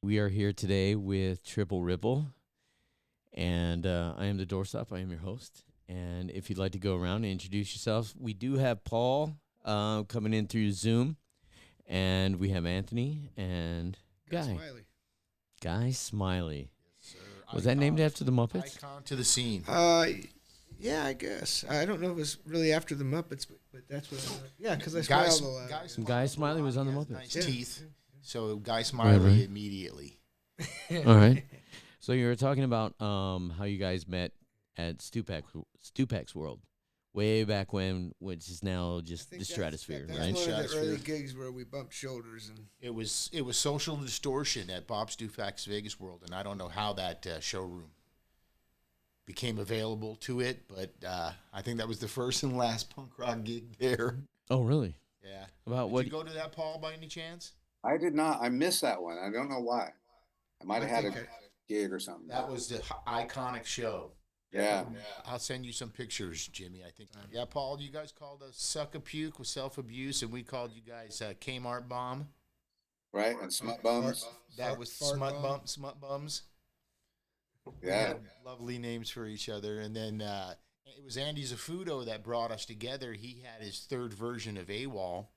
We are here today with Triple Ripple, and I am the doorstop. I am your host. And if you'd like to go around and introduce yourself, we do have Paul coming in through Zoom, and we have Anthony and Guy. Smiley. Guy Smiley. Yes, sir. Was that named after the Muppets? Icon to the scene. Yeah, I guess. I don't know if it was really after the Muppets, but that's what I yeah, because I Guy, smiled a lot. Guy Smiley was on the He has Muppets. Nice Yeah. teeth. So Guy Smiley right. immediately. All right. So you were talking about how you guys met at Stupac's World, way back when, which is now just the stratosphere, that's right? one of the Stratosphere. early gigs where we bumped shoulders and It was Social Distortion at Bob Stufak's Vegas World, and I don't know how that showroom became available to it, but I think that was the first and last punk rock gig there. Oh, really? Yeah. About Did what? you go to that, Paul, by any chance? I did not. I missed that one. I don't know why. I might have had a think gig or something. That was the iconic show. Yeah. I'll send you some pictures, Jimmy. I think. Yeah, Paul, you guys called us Suck a Puke with self abuse, and we called you guys Kmart Bomb. Right? And smut bums. That was Fart Bomb. Smut Bums. We Yeah. had lovely names for each other. And then it was Andy Zafudo that brought us together. He had his third version of AWOL.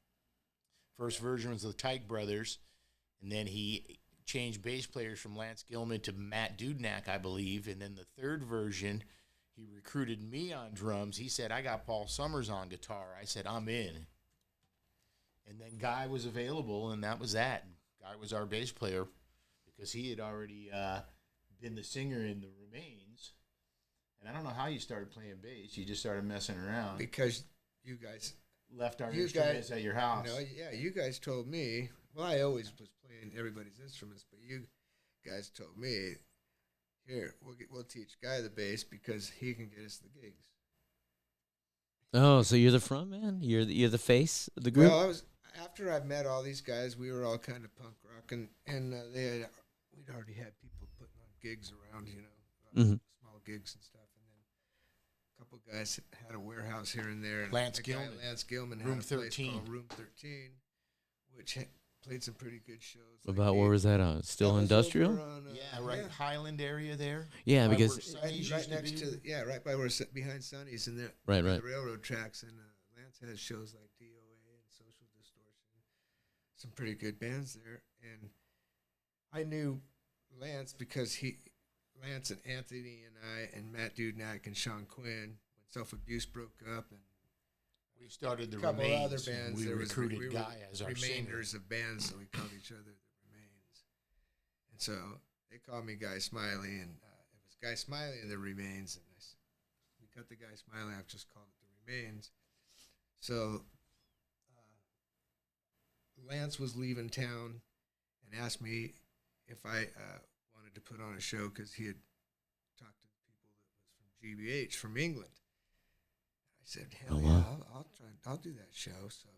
First version was the Tyke Brothers. And then he changed bass players from Lance Gilman to Matt Dudnak, I believe. And then the third version, he recruited me on drums. He said, I got Paul Summers on guitar. I said, I'm in. And then Guy was available, and that was that. Guy was our bass player because he had already been the singer in The Remains. And I don't know how you started playing bass. You just started messing around. because you guys Left our you instruments guys- at your house. you guys told me. Well, I always was playing everybody's instruments, but you guys told me, here we'll teach Guy the bass because he can get us the gigs. Oh, so you're the front man? You're the face of the group? Well, I was after I met all these guys. We were all kind of punk rock, and we'd already had people putting on gigs around, Mhm. small gigs and stuff. And then a couple guys had a warehouse here and there. And Lance the guy, Gilman. Lance Gilman, Room had a place 13. called Room 13, which played some pretty good shows. About where was that on? Still That was industrial? over on, Yeah, right. yeah. Highland area there. Yeah, Right because where Right, Sonny's right used to next be. to right by where behind Sonny's and there Right, by right. the railroad tracks, and Lance has shows like DOA and Social Distortion, some pretty good bands there. And I knew Lance because Lance and Anthony and I and Matt Dudnak and Sean Quinn when Self Abuse broke up, and We started the a couple Remains. of other bands. We There recruited we were Guy as our singer. remainders of bands, so we called each other the Remains. And so they called me Guy Smiley, and it was Guy Smiley and the Remains. And we cut the Guy Smiley. I've just called it the Remains. So Lance was leaving town and asked me if I wanted to put on a show because he had talked to people that was from GBH from England. I said, "Hell Oh, yeah, wow. I'll do that show." So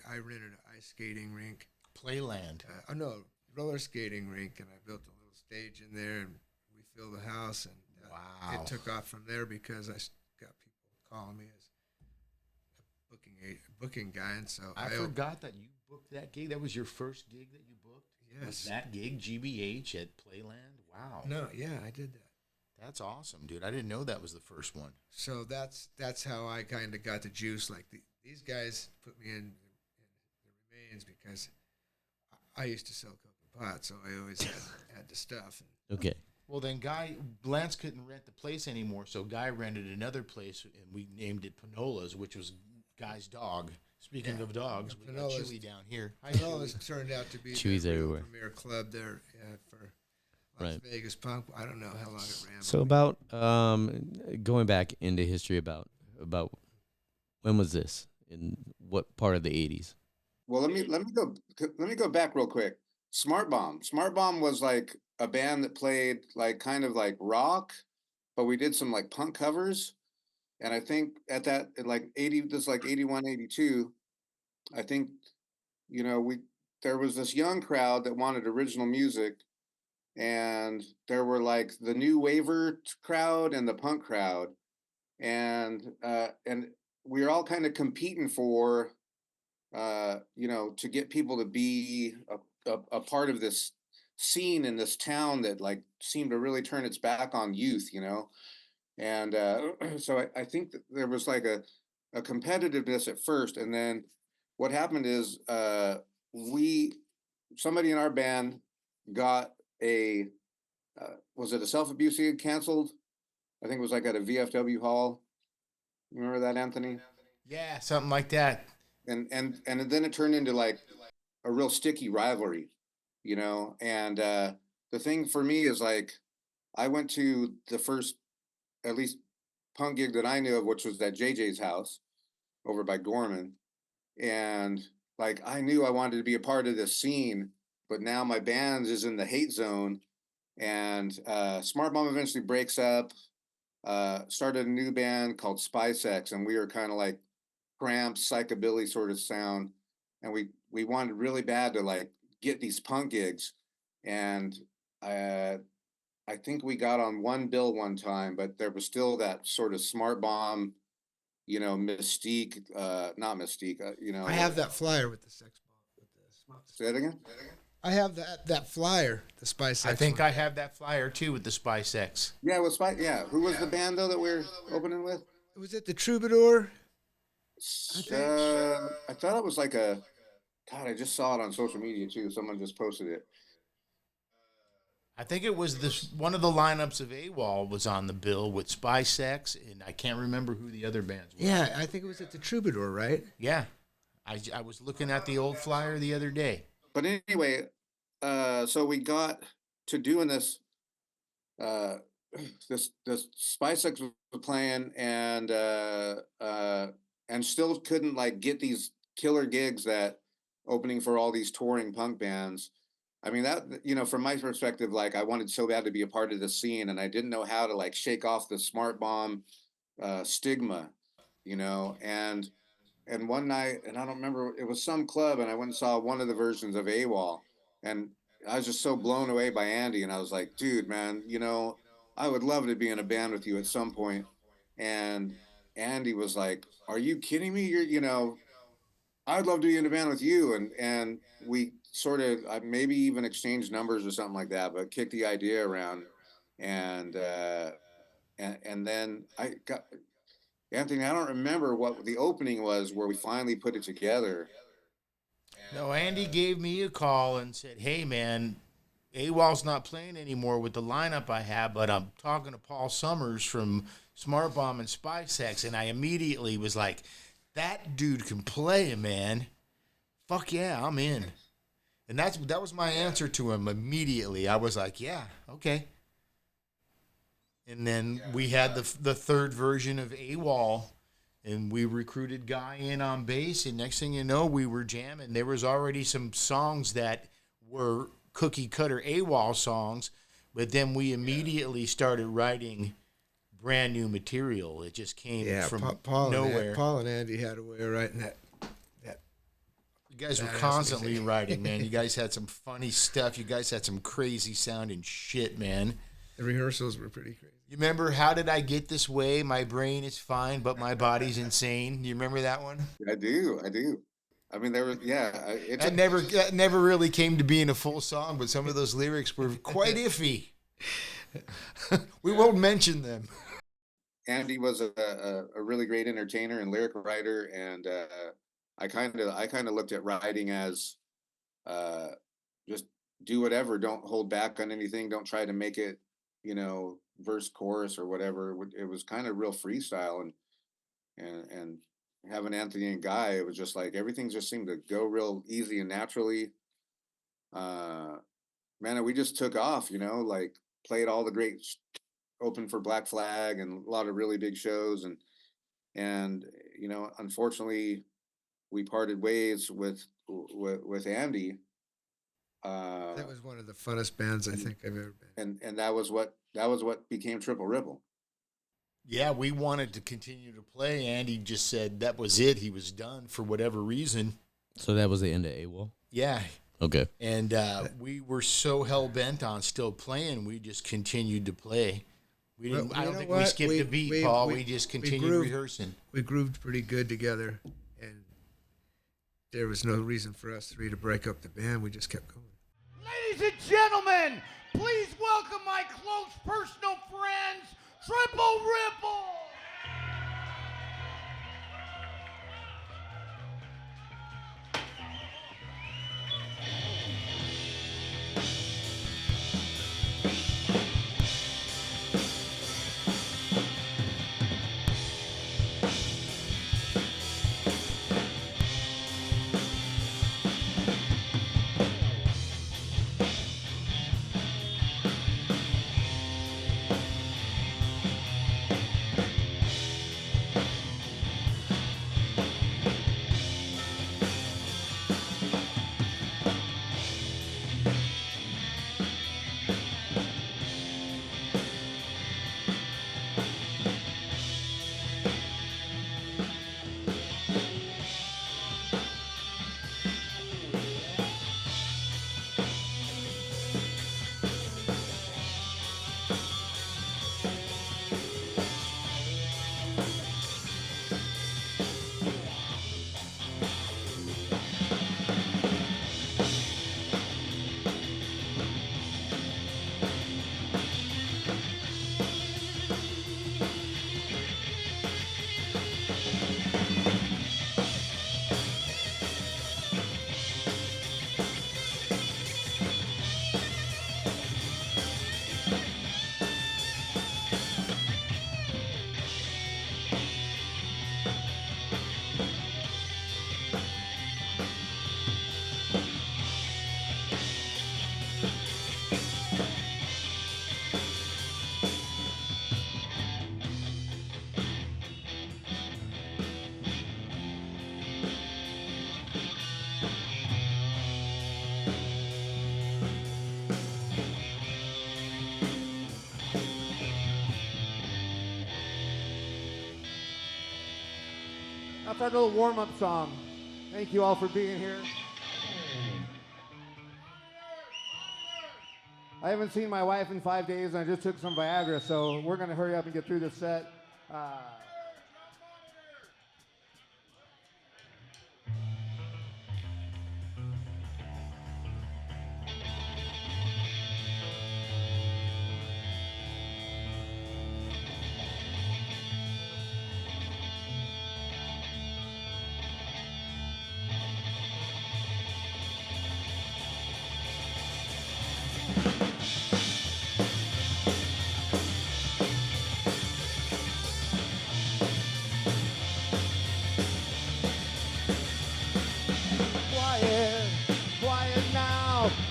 I rented an ice skating rink. Playland. No, roller skating rink, and I built a little stage in there, and we filled the house, and Wow. it took off from there because I got people calling me as a booking guy, and so I forgot that you booked that gig. That was your first gig that you booked? Was Yes. that gig, GBH at Playland? Wow. No, yeah, I did that. That's awesome, dude. I didn't know that was the first one. So that's how I kind of got the juice. Like these guys put me in the Remains because I used to sell coke and pot, so I always had the stuff. And okay. Well, then Lance couldn't rent the place anymore, so Guy rented another place, and we named it Panola's, which was Guy's dog. Speaking of dogs, we got Panola's- Chewy down here. Hi, it all Chewy. has turned out to be Chewy's the real everywhere. premier club there for Las Right. Vegas punk. I don't know how long it ran. So but about going back into history about when was this? In what part of the 80s? Well, let me go back real quick. Smart Bomb. Smart Bomb was like a band that played like kind of like rock, but we did some like punk covers. And I think at that at like 80, this like 81, 82, I think, there was this young crowd that wanted original music, and there were like the new waiver crowd and the punk crowd, and we were all kind of competing for to get people to be a part of this scene in this town that like seemed to really turn its back on youth, you know. And so I think that there was like a competitiveness at first, and then what happened is we somebody in our band got a was it a self-abuse he had canceled? I think it was like at a VFW hall. Remember that, Anthony? Yeah, something like that. And then it turned into like a real sticky rivalry, you know. And the thing for me is like I went to the first at least punk gig that I knew of, which was at JJ's house over by Gorman. And like I knew I wanted to be a part of this scene, but now my band is in the hate zone. And Smart Bomb eventually breaks up, started a new band called Spy Sex, and we were kind of like cramps, psychobilly sort of sound. And we wanted really bad to like get these punk gigs. And I think we got on one bill one time, but there was still that sort of Smart Bomb, you know, mystique, not mystique, you know. I have that flyer with the sex bomb. With the Say it again? I have that flyer, the Spice X. I think I have that flyer too with the Spice X. Yeah, with Spy. Yeah, who was the band though that we're opening with? Was it the Troubadour? I thought it was like a. God, I just saw it on social media too. Someone just posted it. I think it was this one of the lineups of AWOL was on the bill with Spice X, and I can't remember who the other bands were. Yeah, I think it was at the Troubadour, right? Yeah, I was looking at the old flyer the other day. But anyway, so we got to doing this. This Spice X was playing, and still couldn't like get these killer gigs that opening for all these touring punk bands. I mean, that, you know, from my perspective, like I wanted so bad to be a part of the scene, and I didn't know how to like shake off the Smart Bomb stigma, you know. And one night, and I don't remember, it was some club, and I went and saw one of the versions of AWOL, and I was just so blown away by Andy, and I was like, dude, man, you know, I would love to be in a band with you at some point. And Andy was like, are you kidding me? You're, you know, I'd love to be in a band with you. And we sort of maybe even exchanged numbers or something like that, but kicked the idea around. And then I got Anthony. I don't remember what the opening was where we finally put it together. No, Andy gave me a call and said, "Hey, man, AWOL's not playing anymore with the lineup I have, but I'm talking to Paul Summers from Smart Bomb and Spice X," and I immediately was like, that dude can play, man. Fuck yeah, I'm in. And that was my answer to him immediately. I was like, yeah, okay. And then we had the third version of AWOL, and we recruited Guy in on bass, and next thing you know, we were jamming. There was already some songs that were cookie-cutter AWOL songs, but then we immediately started writing brand new material. It just came from nowhere. Paul and Andy had a way of writing that. You guys were constantly writing, man. You guys had some funny stuff. You guys had some crazy sounding shit, man. The rehearsals were pretty crazy. You remember How Did I Get This Way? My brain is fine, but my body's insane. You remember that one? I do. I mean, there was, yeah. That never really came to being a full song, but some of those lyrics were quite iffy. We won't mention them. Andy was a really great entertainer and lyric writer, and I kind of looked at writing as just do whatever, don't hold back on anything, don't try to make it, you know, verse chorus or whatever. It was kind of real freestyle, and having Anthony and Guy, it was just like everything just seemed to go real easy and naturally. Man, we just took off, you know, like played all the great open for Black Flag and a lot of really big shows, and you know, unfortunately we parted ways with Andy. That was one of the funnest bands I think I've ever been. And that was what became Triple Ripple. Yeah, we wanted to continue to play. Andy just said that was it. He was done for whatever reason. So that was the end of AWOL? Yeah. Okay. And we were so hell-bent on still playing, we just continued to play. We didn't. I don't think we skipped a beat, Paul. We just continued rehearsing. We grooved pretty good together, and there was no reason for us three to break up the band. We just kept going. Ladies and gentlemen, please welcome my close personal friends, Triple Ripple. That's our little warm-up song. Thank you all for being here. I haven't seen my wife in 5 days, and I just took some Viagra, so we're going to hurry up and get through this set.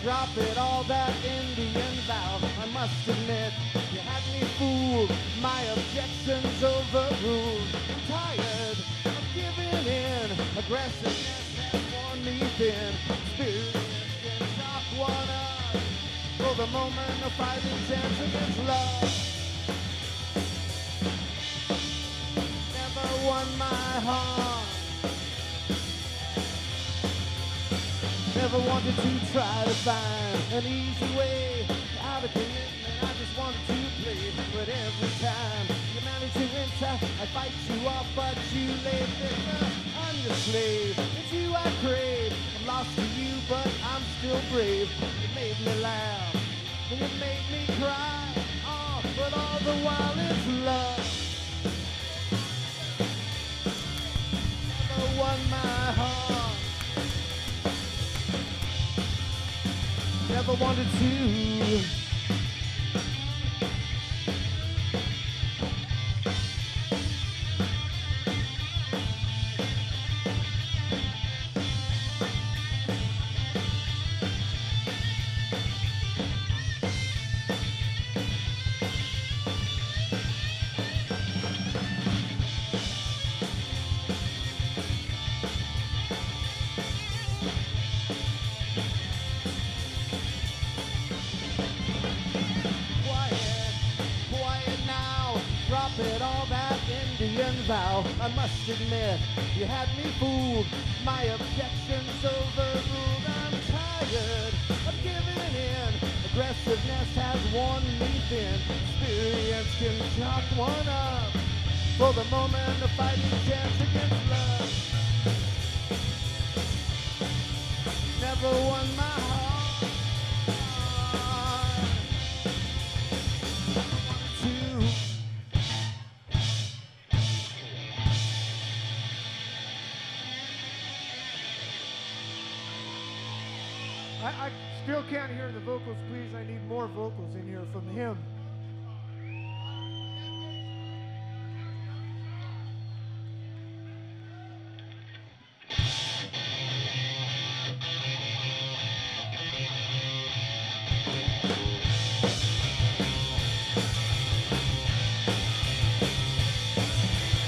Drop it all, that Indian vow. I must admit, you had me fooled. My objections overruled. I'm tired of giving in. Aggressiveness has worn me thin. Experience can shock one up. For the moment, a fighting chance against love. Never won my heart. Never wanted to try to find an easy way out of commitment. I just wanted to play, but every time you manage to enter, I fight you off, but you lay victim. I'm your slave, it's you I crave. I'm lost to you, but I'm still brave. You made me laugh, and you made me cry. Oh, but all the while it's love. Never won my heart. Never wanted to. Vow. I must admit, you had me fooled. My objections overruled. I'm tired of giving in. Aggressiveness has worn me thin. Experience can chalk one up. For the moment, a fighting chance against love. Never won my heart. I still can't hear the vocals, please. I need more vocals in here from him.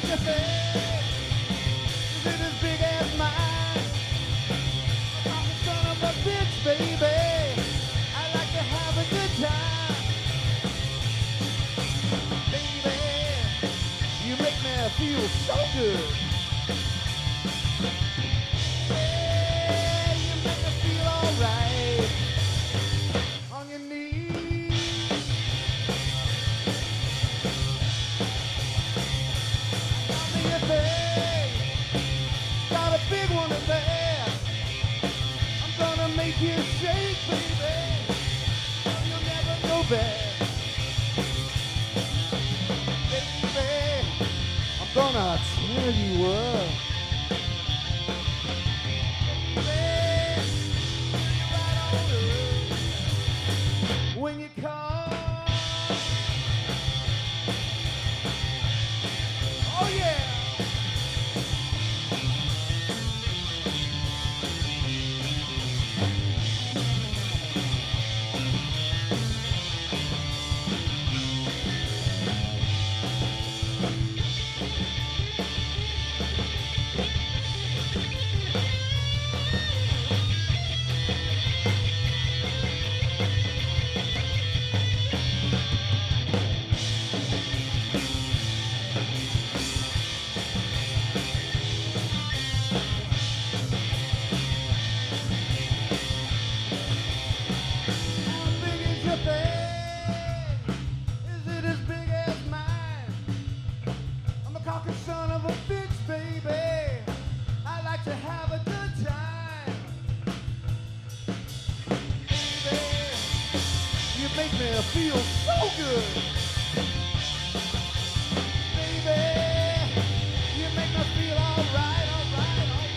Your face, is it as big as mine? I'm the son of a bitch, baby. I like to have a good time. Baby, you make me feel so good. Yeah, you make me feel alright. On your knees. Got me a thing. Got a big one in there. I'm gonna make you shake, baby. You'll never go back. Baby, I'm gonna tell you what. Baby, you're right on earth. When you call. Oh yeah. How big is your thing? Is it as big as mine? I'm a cocky son of a bitch, baby. I like to have a good time. Baby, you make me feel so good. Baby, you make me feel alright, alright, alright.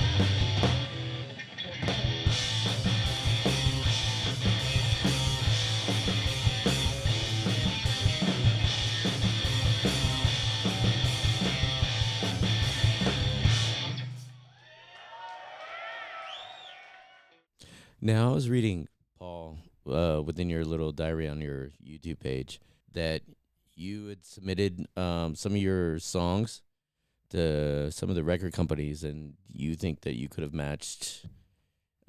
Now, I was reading, Paul, within your little diary on your YouTube page, that you had submitted some of your songs to some of the record companies, and you think that you could have matched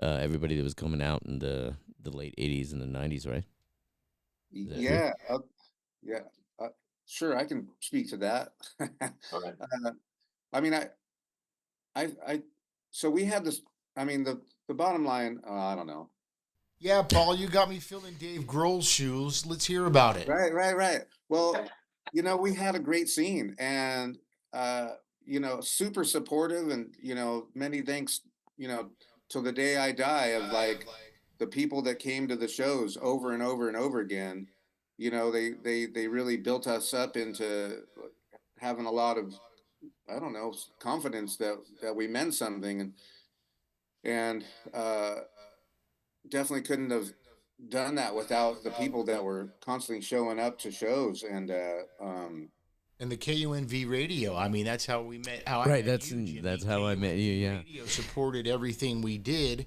everybody that was coming out in the late 80s and the 90s, right? Is that true? Yeah, yeah. Uh, sure, I can speak to that. Okay. I mean, I, so we had this. I mean, the bottom line. I don't know. Yeah, Paul, you got me filling Dave Grohl's shoes. Let's hear about it. Right. Well, we had a great scene, and super supportive, and many thanks, till the day I die, of like the people that came to the shows over and over and over again. They really built us up into having a lot of, I don't know, confidence that we meant something, and definitely couldn't have done that without the people that were constantly showing up to shows. And And the KUNV radio. I mean, that's how we met. How I Right, met you, Jimmy. that's how I met you, yeah. Radio supported everything we did,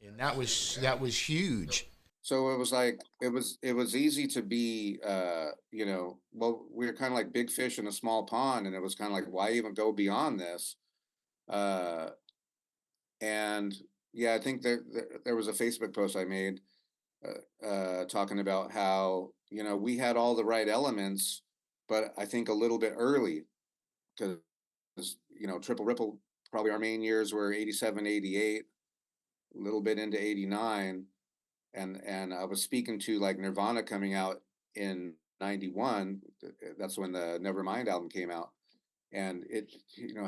and that was huge. so it was like it was easy to be, well, we were kind of like big fish in a small pond, and it was kind of like, why even go beyond this? uh and yeah, I think there was a Facebook post I made, talking about how, we had all the right elements, but I think a little bit early, because Triple Ripple, probably our main years were 87, 88, a little bit into 89, and I was speaking to like Nirvana coming out in 91. That's when the Nevermind album came out, and it,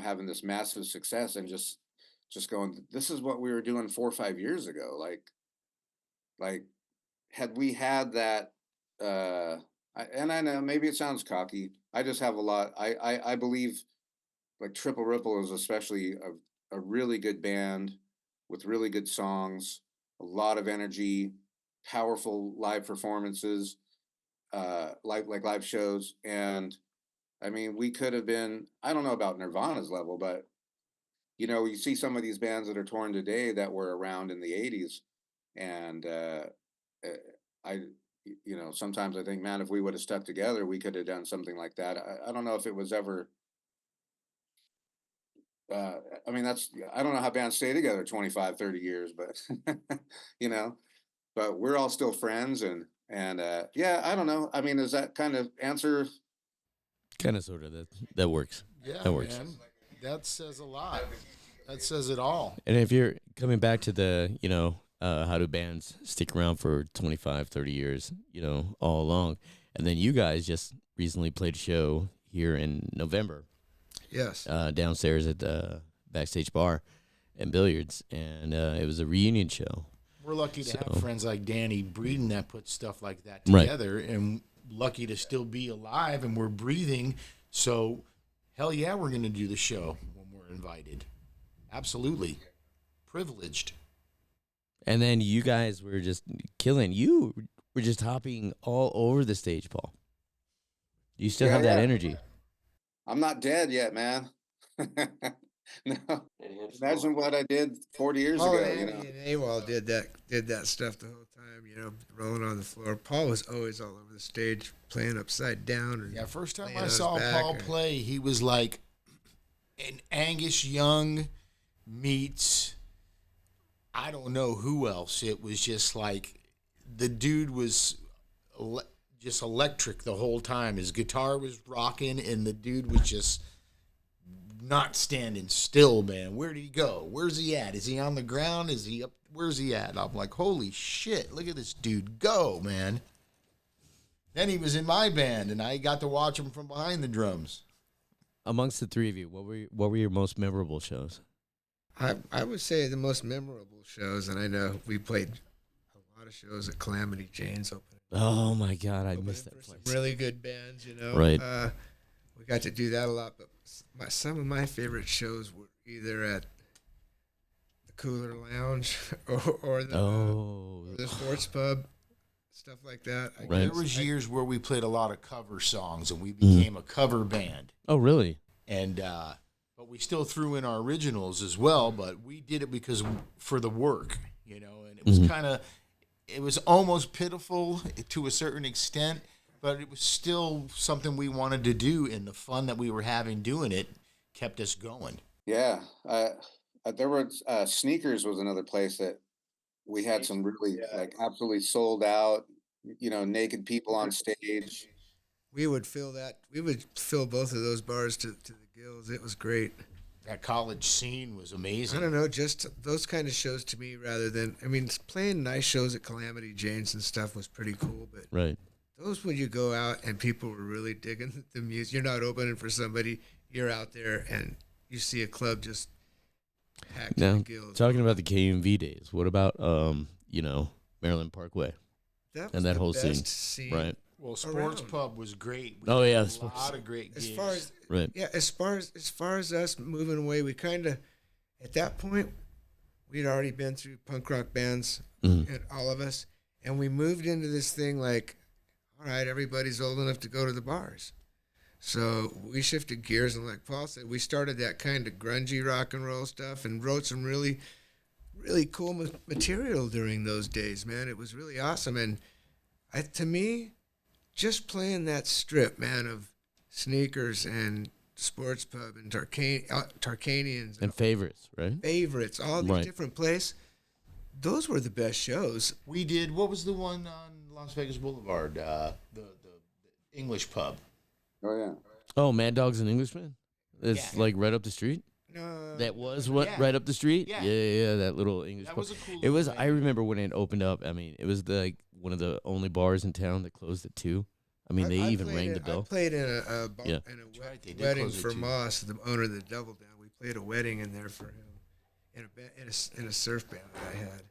having this massive success, and just going, this is what we were doing 4 or 5 years ago. Like had we had that, and I know maybe it sounds cocky, I just have a lot, I believe like Triple Ripple is especially a really good band with really good songs, a lot of energy, powerful live performances, live shows. And I mean, we could have been, I don't know about Nirvana's level, but you see some of these bands that are touring today that were around in the 80s. And uh, I, sometimes I think, man, if we would have stuck together, we could have done something like that. I don't know if it was ever, uh, I mean, I don't know how bands stay together 25, 30 years, but, you know, but we're all still friends. And yeah, I don't know. I mean, does that kind of answer? Kind of, sort of. That works. Yeah, That works. man. That says a lot. That says it all. And if you're coming back to the, how do bands stick around for 25, 30 years, all along. And then you guys just recently played a show here in November. Yes. Downstairs at the Backstage Bar and Billiards. And it was a reunion show. We're lucky to have friends like Danny Breeden that put stuff like that Right. together, and lucky to still be alive and we're breathing. So, hell yeah, we're going to do the show when we're invited. Absolutely. Privileged. And then you guys were just killing. You were just hopping all over the stage, Paul. You still have that energy. I'm not dead yet, man. No. Imagine what I did 40 years Paul ago, and Andy and AWOL did that stuff the whole time, rolling on the floor. Paul was always all over the stage, playing upside down. And Yeah, first time laying I on his saw back Paul play, he was like an Angus Young meets, I don't know who else. It was just like the dude was just electric the whole time. His guitar was rocking, and the dude was just not standing still, man. Where did he go? Where's he at? Is he on the ground? Is he up? Where's he at? I'm like, holy shit, look at this dude go, man. Then he was in my band, and I got to watch him from behind the drums. Amongst the three of you, what were your most memorable shows? I would say the most memorable shows, and I know we played a lot of shows at Calamity Jane's opening. Oh my God, I Opening missed that for place. some really good bands, Right. We got to do that a lot, but some of my favorite shows were either at the Cooler Lounge or the sports pub, stuff like that. Right. There was years where we played a lot of cover songs, and we became a cover band. Oh, really? And but we still threw in our originals as well. But we did it because for the work, and it was it was almost pitiful to a certain extent, but it was still something we wanted to do, and the fun that we were having doing it kept us going. Yeah. There were Sneakers was another place that we had some really like absolutely sold out, naked people on stage. We would fill both of those bars to the gills. It was great. That college scene was amazing. I don't know, just those kind of shows to me rather than, playing nice shows at Calamity Jane's and stuff was pretty cool, but Right. those when you go out and people were really digging the music, you're not opening for somebody, you're out there and you see a club just packed to Now, the gills. talking about the KUMV days, what about, Maryland Parkway? That and that the whole best scene, right? Well, Sports around. Pub was great. We Oh, did yeah, a Sports- lot of great gigs. As far as Right. yeah, as far as us moving away, we kind of at that point we'd already been through punk rock bands, and all of us, and we moved into this thing like, all right, everybody's old enough to go to the bars, so we shifted gears, and like Paul said, we started that kind of grungy rock and roll stuff, and wrote some really, really cool material during those days. Man, it was really awesome, and to me, just playing that strip, man, of Sneakers and Sports Pub and Tarkanians And favorites, right? favorites, all these Right. different places. Those were the best shows. We did. What was the one on Las Vegas Boulevard? The English pub. Oh yeah. Oh, Mad Dogs and Englishmen? It's Yeah. like right up the street? No, That was Yeah. right up the street? Yeah. Yeah, that little English That pub. was a cool It little was, venue. I remember when it opened up, it was one of the only bars in town that closed at 2. They I even played rang the I bell. played in a bar, Yeah. in a right, they did wedding close it for too. Moss, the owner of the Double Down. We played a wedding in there for him in a surf band that I had.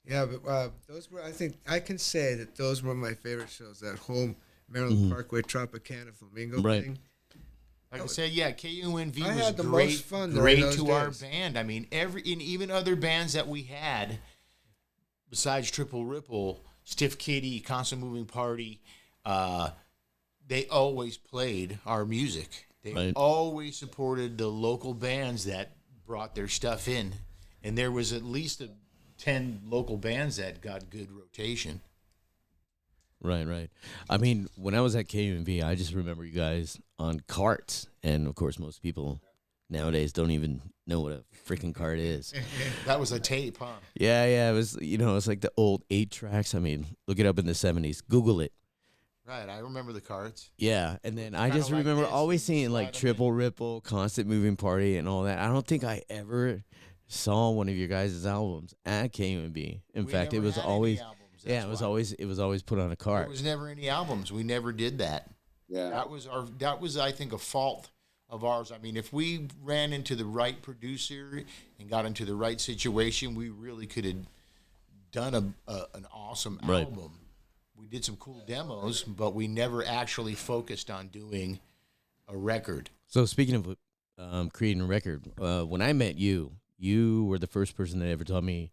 Yeah, but those were, I think I can say that those were my favorite shows. That whole Maryland Parkway Tropicana Flamingo Right. thing. Like I said, yeah, KUNV I was had the great, most fun during great those to our days. band. And even other bands that we had, besides Triple Ripple, Stiff Kitty, Constant Moving Party, they always played our music. They always supported the local bands that brought their stuff in. And there was at least 10 local bands that got good rotation. Right. I mean, when I was at KUNV, I just remember you guys on carts. And, of course, most people nowadays don't even know what a freaking cart is. That was a tape, huh? Yeah. It was, it's like the old 8-tracks. I mean, look it up in the 70s. Google it. Right, I remember the carts. Yeah, and then I Kinda just like remember this, always you seeing slide like 'em in. Triple Ripple, Constant Moving Party, and all that. I don't think I ever saw one of your guys' albums at KUNB. In We fact, it never was had any always albums, yeah, that's why. it was always put on a There cart. was never any albums. We never did that. Yeah. That was I think a fault of ours. I mean, if we ran into the right producer and got into the right situation, we really could have done an awesome Right. album. We did some cool demos, but we never actually focused on doing a record. So speaking of creating a record, when I met you, you were the first person that ever taught me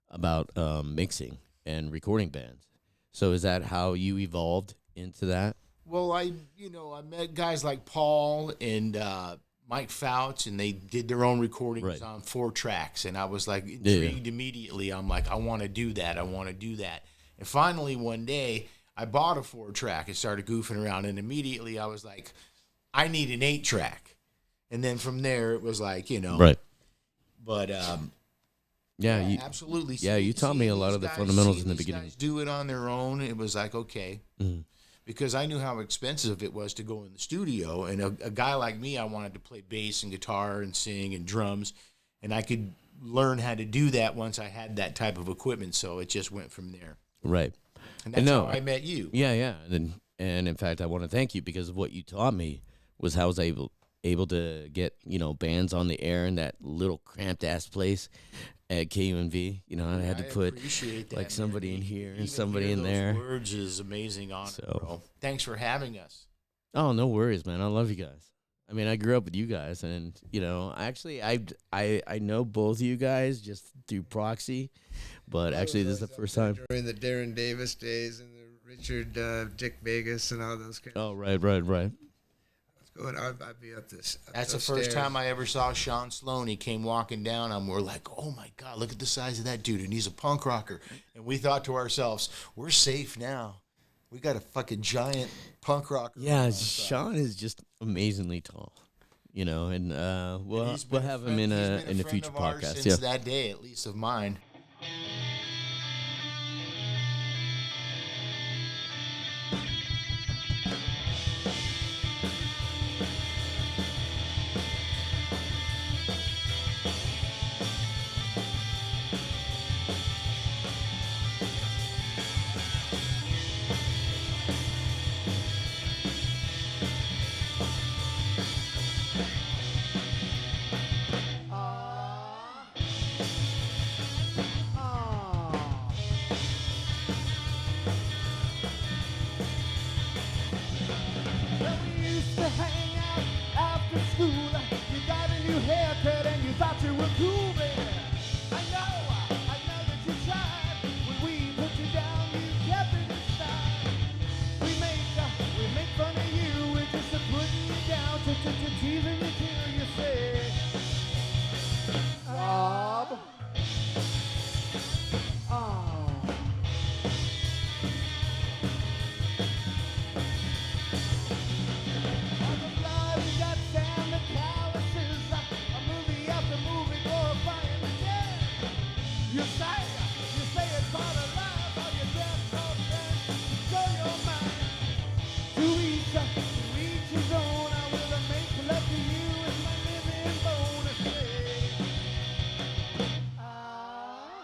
about mixing and recording bands. So is that how you evolved into that? Well, I met guys like Paul and Mike Fouts, and they did their own recordings Right. on 4 tracks, and I was like intrigued immediately. I'm like, I want to do that. And finally, one day, I bought a 4-track and started goofing around, and immediately I was like, I need an 8-track. And then from there, it was like, Right. But Yeah. You, absolutely. yeah, you taught me a lot of the fundamentals in the beginning. Guys do it on their own. It was like, okay. Mhm. Because I knew how expensive it was to go in the studio. And a guy like me, I wanted to play bass and guitar and sing and drums. And I could learn how to do that once I had that type of equipment. So it just went from there. Right. And that's No, how I met you. Yeah. And in fact, I want to thank you because of what you taught me was how I was able to get, bands on the air in that little cramped ass place at KUNV. I had to put appreciate that, like man. somebody in here and Even somebody hear in those there. Words is amazing honor, So- bro. Thanks for having us. Oh, no worries, man. I love you guys. I mean, I grew up with you guys, and actually, I know both of you guys just through proxy, but actually, this is the first time. During the Darren Davis days and the Richard Dick Vegas and all those kind Oh, of right. going. I'd be up this. Up That's the those first stairs. time I ever saw Sean Sloan. He came walking down, and we're like, oh my God, look at the size of that dude, and he's a punk rocker. And we thought to ourselves, we're safe now. We got a fucking giant punk rocker. Yeah, on our side. Sean is just amazingly tall, and we'll He's been have a him friend- in he's a been in a friend future of ours podcast. since Yeah. that day, at least of mine. Well, we used to hang out after school. You got a new haircut and you thought you were cool, baby. I know that you tried. When we put you down, you kept it inside. We make fun of you. We're just putting you down, teasing you till you say, Rob. Oh. On the blood, we got Sam the calluses. A movie after movie glorifying the dead. You say it's part of life. How you death called friends. Show your mind. To each his own. I will make love to you as my living bone. I say, ah.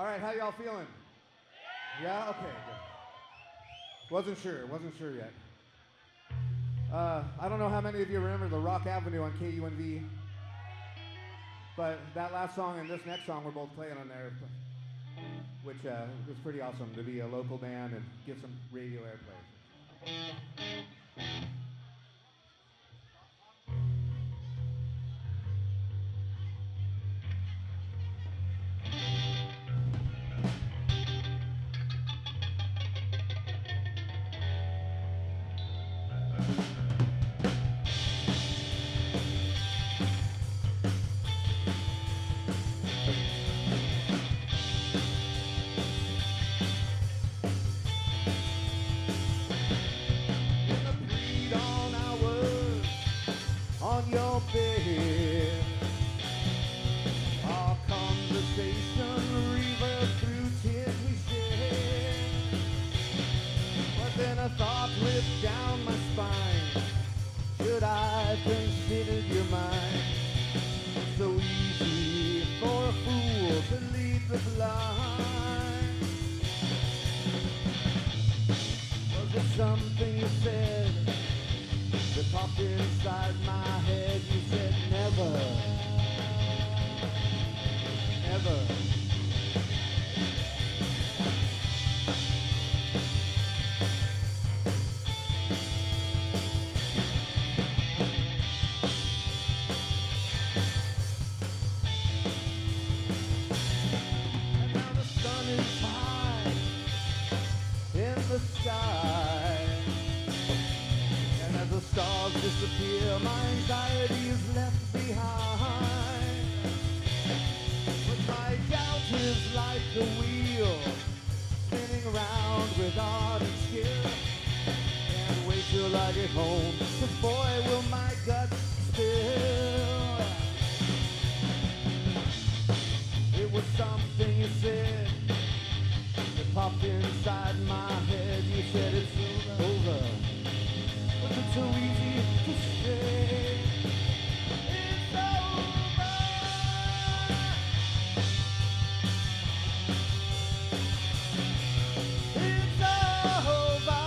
All right, how y'all feeling? Yeah? Okay, good. Wasn't sure yet. I don't know how many of you remember the Rock Avenue on KUNV, but that last song and this next song we're both playing on there, which was pretty awesome to be a local band and get some radio airplay. On your bed, our conversation reverbed through tears we shed. But then a thought ripped down my spine. Should I consider your mind? It's so easy for a fool to lead the blind. Was it something you said that popped inside my head? You said never, never. And now the sun is high in the sky. As the stars disappear, my anxiety is left behind. But my doubt is like the wheel spinning around with art and skill. Can't wait till I get home, 'cause boy will my guts spill. It was something you said that popped inside my head. You said it's over. It's so easy to say. It's over. It's over.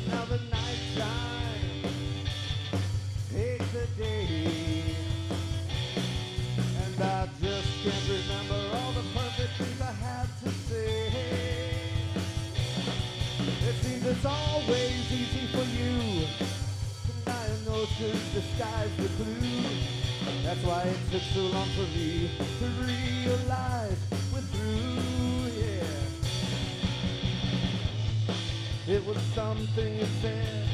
Now the nighttime takes the day, and I just can't remember all the perfect things I had to say. It seems it's always easy for you to diagnosis disguise the clue. That's why it took so long for me to realize we're through, yeah. It was something you said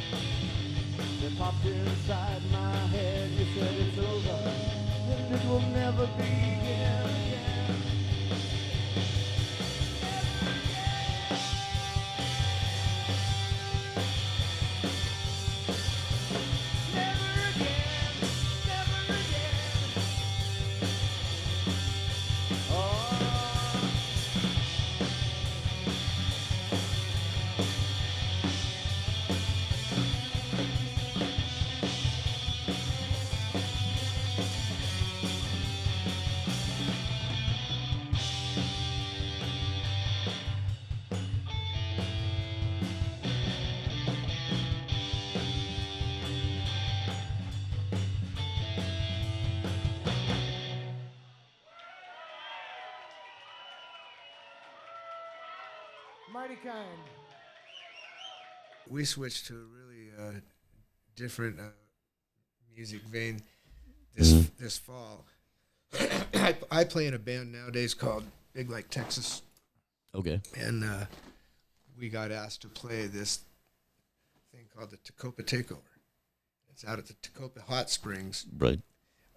that popped inside my head. You said it's over, and it will never begin again. Never again, never again. Oh. Mighty kind. We switched to a really different music vein this fall. I play in a band nowadays called Big Like Texas, Okay. and we got asked to play this thing called the Tacopa Takeover. It's out at the Tacopa Hot Springs Right.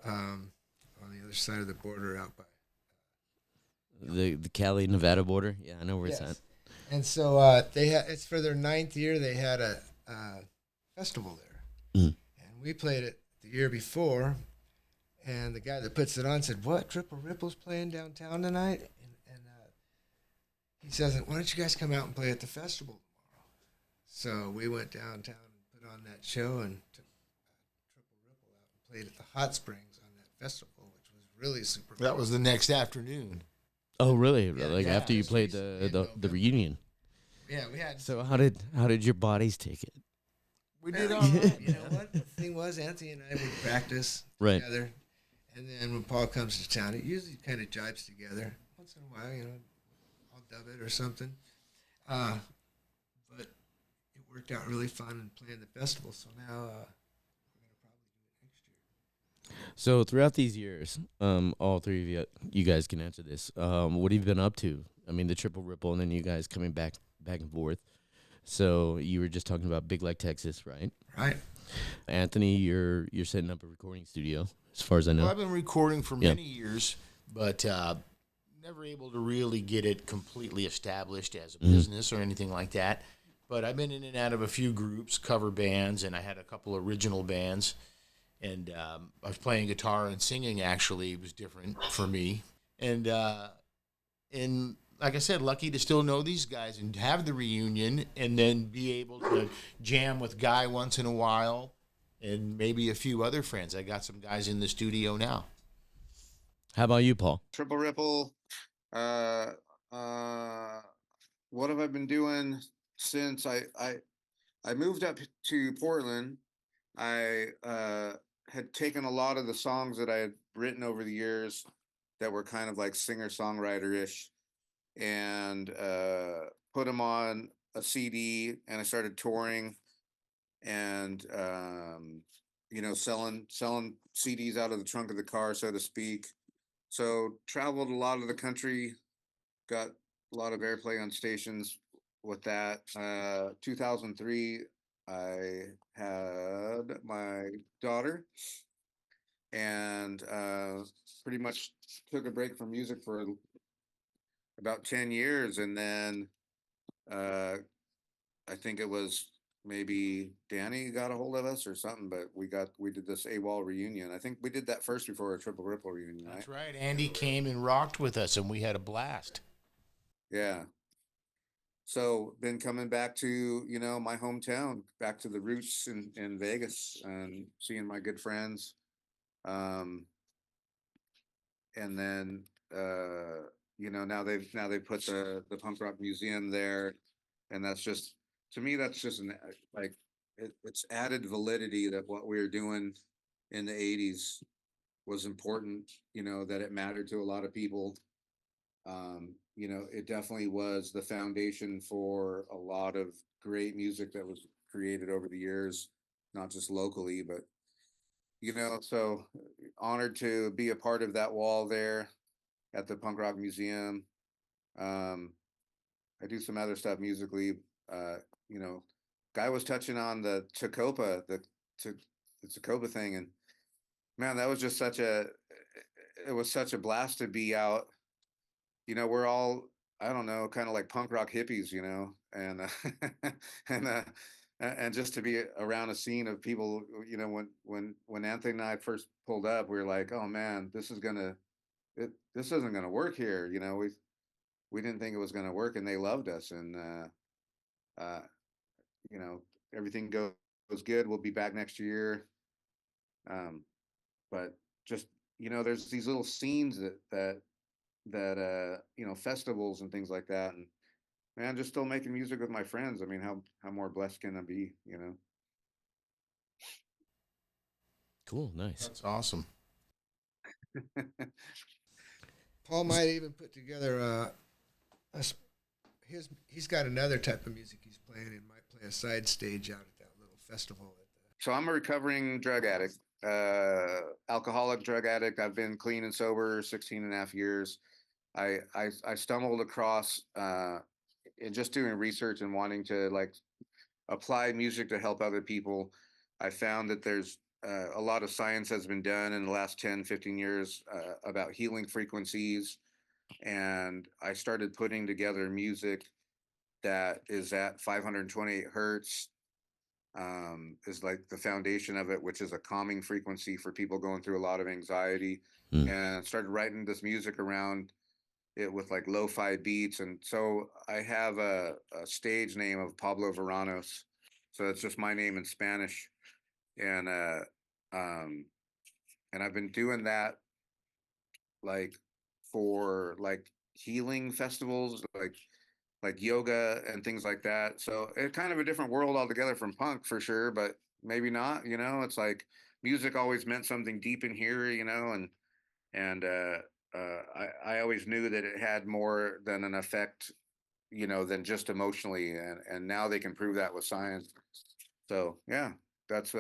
on the other side of the border, out by the Cali Nevada border. Yeah, I know where it's at. Yes. And so they had it's for their 9th year. They had a festival there, Mm. and we played it the year before. And the guy that puts it on said, "What? Triple Ripple's playing downtown tonight?" And he says, "Why don't you guys come out and play at the festival tomorrow?" So we went downtown and put on that show and took Triple Ripple out and played at the Hot Springs on that festival, which was really super. That fun. was the next afternoon. Oh, really? Yeah, Like yeah, after you this played was in the November. reunion. Yeah, we had. So how did your bodies take it? We Well, did all right. You know what? The thing was, Anthony and I would practice Right. together. And then when Paul comes to town, it usually kind of jibes together. Once in a while, you know, I'll dub it or something. But it worked out really fun and playing the festival. So now we're going to probably do it next year. So throughout these years, all three of you guys can answer this. What have you been up to? I mean, the Triple Ripple, and then you guys coming back and forth. So you were just talking about Big Lake, Texas, right? Right. Anthony, you're setting up a recording studio, as far as I know. Well, I've been recording for Yeah. many years, but never able to really get it completely established as a business or anything like that. But I've been in and out of a few groups, cover bands, and I had a couple original bands. And I was playing guitar and singing, actually. It was different for me. And like I said, lucky to still know these guys and have the reunion and then be able to jam with Guy once in a while and maybe a few other friends. I got some guys in the studio now. How about you, Paul? Triple Ripple. Uh, uh, what have I been doing since I moved up to Portland? I had taken a lot of the songs that I had written over the years that were kind of like singer-songwriter-ish and put them on a CD, and I started touring and selling CDs out of the trunk of the car, so to speak. So traveled a lot of the country, got a lot of airplay on stations with that. 2003, I had my daughter, and pretty much took a break from music for about 10 years, and then I think it was maybe Danny got a hold of us or something, but we did this AWOL reunion. I think we did that first before a Triple Ripple reunion, right? That's right. Andy came and rocked with us, and we had a blast. Yeah. So been coming back to, my hometown, back to the roots in Vegas and seeing my good friends. And then now they've put the punk rock museum there, and that's just, to me, that's just it's added validity that what we were doing in the 80s was important, that it mattered to a lot of people. It definitely was the foundation for a lot of great music that was created over the years, not just locally, but so honored to be a part of that wall there at the Punk Rock Museum. I do some other stuff musically. Uh, Guy was touching on the Tacopa, the Tacopa thing, and man, that was just it was such a blast to be out. We're all, I don't know, kind of like punk rock hippies, and and and just to be around a scene of people, when Anthony and I first pulled up, we were like, oh man, this isn't gonna work here. We didn't think it was gonna work, and they loved us, and uh, you know, everything goes good. We'll be back next year. But just, there's these little scenes that festivals and things like that, and man, just still making music with my friends. I mean, how more blessed can I be? Cool, nice. That's awesome. Paul might even put together he's got another type of music he's playing and might play a side stage out at that little festival. So I'm a recovering drug addict, alcoholic drug addict. I've been clean and sober 16 and a half years. I stumbled across in just doing research and wanting to like apply music to help other people. I found that there's a lot of science has been done in the last 10, 15 years about healing frequencies, and I started putting together music that is at 528 hertz, is like the foundation of it, which is a calming frequency for people going through a lot of anxiety. Mm. And started writing this music around it with like lo-fi beats. And so I have a stage name of Pablo Veranos. So it's just my name in Spanish. And um and I've been doing that like for like healing festivals, like yoga and things like that. So it's kind of a different world altogether from punk for sure, but maybe not, you know, it's like music always meant something deep in here, you know, and I always knew that it had more than an effect, you know, than just emotionally, and now they can prove that with science. So yeah, that's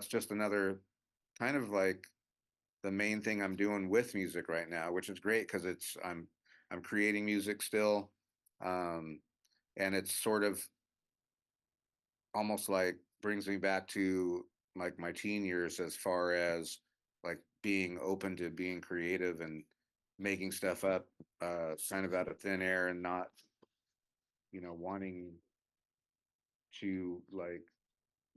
just another kind of like the main thing I'm doing with music right now, which is great because I'm creating music still, um, and it's sort of almost like brings me back to like my teen years as far as like being open to being creative and making stuff up, kind of out of thin air, and not, you know, wanting to like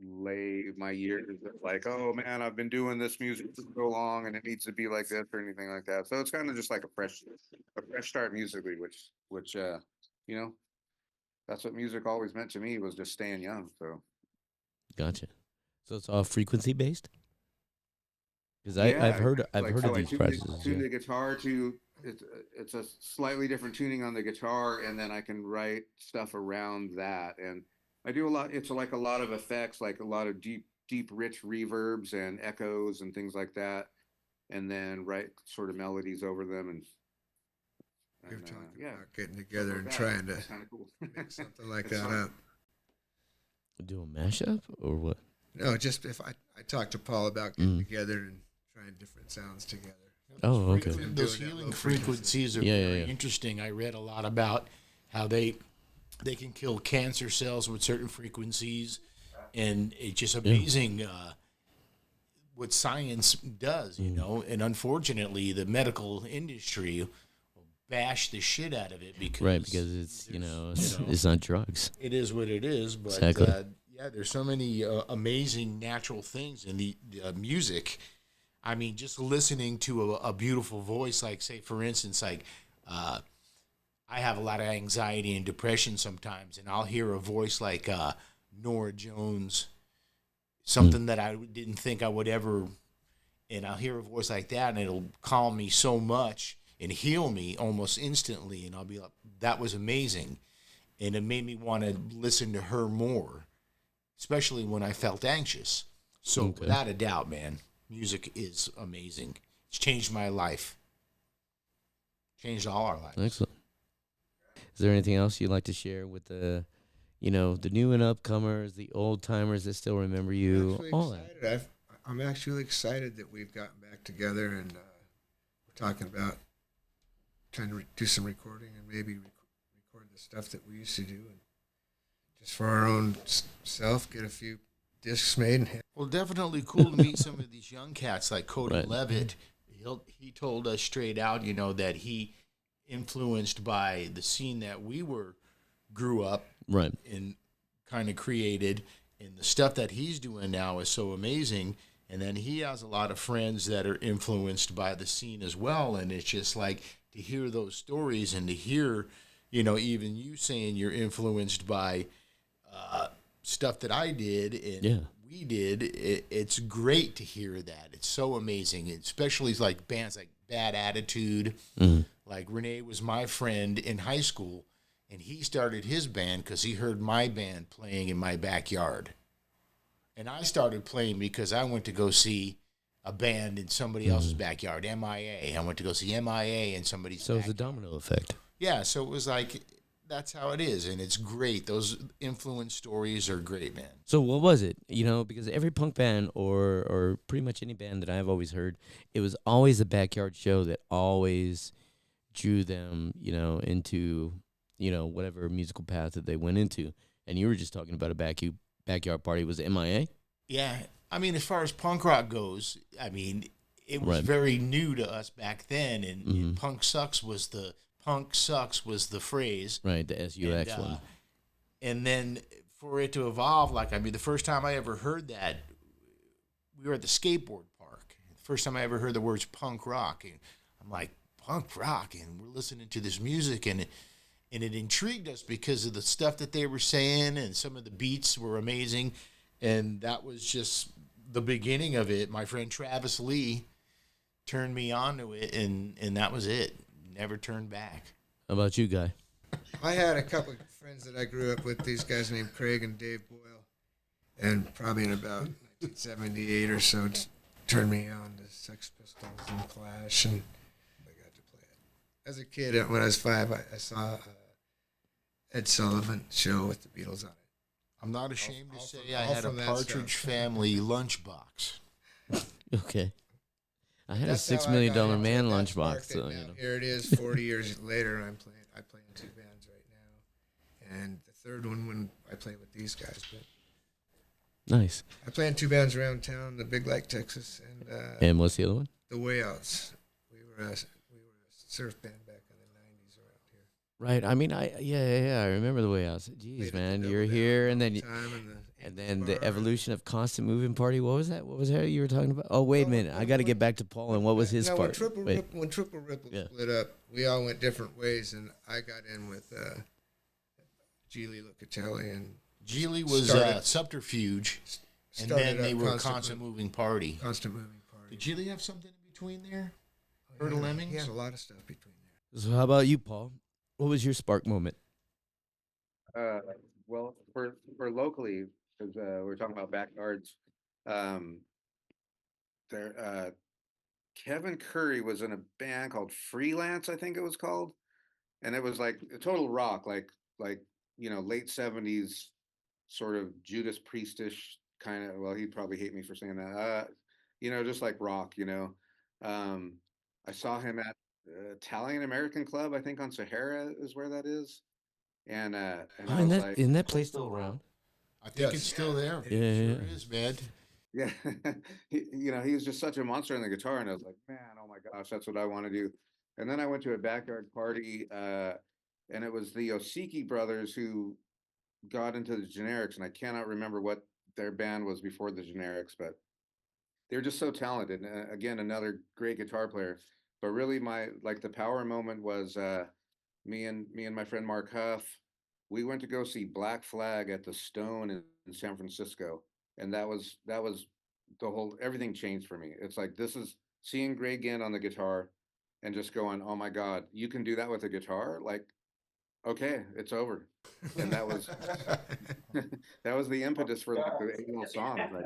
lay my years like, oh man, I've been doing this music for so long and it needs to be like this or anything like that. So it's kind of just like a fresh start musically, which you know, that's what music always meant to me, was just staying young. So Gotcha. So it's all frequency based? Because yeah, I've like heard of so I these prices. tune Yeah. the guitar to it's a slightly different tuning on the guitar, and then I can write stuff around that. And I do a lot. It's like a lot of effects, like a lot of deep, rich reverbs and echoes and things like that, and then write sort of melodies over them. We were And talking yeah, about getting stuff together like and that. trying to It's kind of cool. make something like It's that fun. up. Do a mashup or what? No, just if I talked to Paul about getting together and trying different sounds together. Oh, okay. Them Those doing that healing low frequency. frequencies are Yeah, yeah, very yeah. interesting. I read a lot about how they can kill cancer cells with certain frequencies, and it's just amazing what science does, you know. And unfortunately, the medical industry will bash the shit out of it because Right, because it's, you know, it's not drugs. it is what it is. But Exactly. yeah, there's so many amazing natural things in the music. I mean, just listening to a beautiful voice, like, say, for instance, like, I have a lot of anxiety and depression sometimes, and I'll hear a voice like Nora Jones, something that I didn't think I would ever, and I'll hear a voice like that, and it'll calm me so much and heal me almost instantly, and I'll be like, that was amazing. And it made me want to listen to her more, especially when I felt anxious. So without a doubt, man, music is amazing. It's changed my life. Changed all our lives. Excellent. Is there anything else you'd like to share with the, you know, the new and upcomers, the old timers that still remember you, all that? I'm actually excited that we've gotten back together, and we're talking about trying to do some recording and maybe record the stuff that we used to do, and just for our own self, get a few discs made. And Well, definitely cool to meet some of these young cats like Cody Right. Levitt. He told us straight out, you know, that he influenced by the scene that we grew up Right. and kind of created, and the stuff that he's doing now is so amazing. And then he has a lot of friends that are influenced by the scene as well, and it's just like to hear those stories and to hear, you know, even you saying you're influenced by stuff that I did and we did. It's great to hear that. It's so amazing, especially like bands like Bad Attitude. Like Renee was my friend in high school, and he started his band because he heard my band playing in my backyard. And I started playing because I went to go see a band in somebody else's backyard, MIA. I went to go see MIA in somebody's So it's a backyard. domino effect. Yeah, so it was like, that's how it is, and it's great. Those influence stories are great, man. So what was it? You know, because every punk band or pretty much any band that I've always heard, it was always a backyard show that always drew them, you know, into, you know, whatever musical path that they went into. And you were just talking about a backyard party. Was it MIA? Yeah, I mean, as far as punk rock goes, I mean, it was Right. very new to us back then, and Punk Sucks was the punk sucks was the phrase. Right, the SUX And, one. And then for it to evolve, like, I mean, the first time I ever heard that, we were at the skateboard park. The first time I ever heard the words punk rock. And I'm like, punk rock? And we're listening to this music, and it intrigued us because of the stuff that they were saying, and some of the beats were amazing. And that was just the beginning of it. My friend Travis Lee turned me on to it, and that was it. Never turned back. How about you, Guy? I had a couple of friends that I grew up with, these guys named Craig and Dave Boyle, and probably in about 1978 or so turned me on to Sex Pistols and Clash, and I got to play it. As a kid, when I was 5, I saw Ed Sullivan show with the Beatles on it. I'm not ashamed to say all I had a from that Partridge stuff. Family lunchbox. Okay. I had That's a how $6 I million got into man it. That lunchbox. sparked So, it. you Now, know. here it is, 40 years later, and I play in 2 bands right now, and the third one when I play with these guys. But Nice. I play in 2 bands around town, the Big Lake, Texas, and And what's the other one? the Way Outs. We were a surf band back in the 90s around here. Right. I mean, I remember the way out. Jeez, Played at man, the you're Double here, Down and all then the time in and the then the bar. evolution of constant moving party. What was that? What was that you were talking about? Oh, wait a minute. I got to get back to Paul and what was his No, part? Wait. When Triple Ripple Yeah. split up, we all went different ways, and I got in with Jili Locatelli and Geely was Started- Subterfuge, and started then they up were Constant Moving Party. Constant Moving Party. Did Geely have something in between there? Oh, Herd of yeah, Lemmings? He had a lot of stuff between there. So how about you, Paul? What was your spark moment? Well, for locally, because we're talking about backyards, um, there Kevin Curry was in a band called Freelance, I think it was called, and it was like a total rock, like late '70s sort of Judas Priestish kind of. Well, he'd probably hate me for saying that. Just like rock. I saw him at Italian American Club, I think on Sahara is where that is, and I was like, isn't that place still around? I think Yes. it's still there. Yeah, It yeah. sure is, man. yeah, he was just such a monster on the guitar, and I was like, man, oh my gosh, that's what I want to do. And then I went to a backyard party, and it was the Osiki brothers who got into the Generics, and I cannot remember what their band was before the Generics, but they're just so talented. And again, another great guitar player. But really, the power moment was me and my friend Mark Huff. We went to go see Black Flag at the Stone in San Francisco, and that was the whole everything changed for me. It's like this is seeing Greg Ginn on the guitar, and just going, oh my God, you can do that with a guitar, like. Okay, it's over, and that was that was the impetus for like the 8 little songs. Like,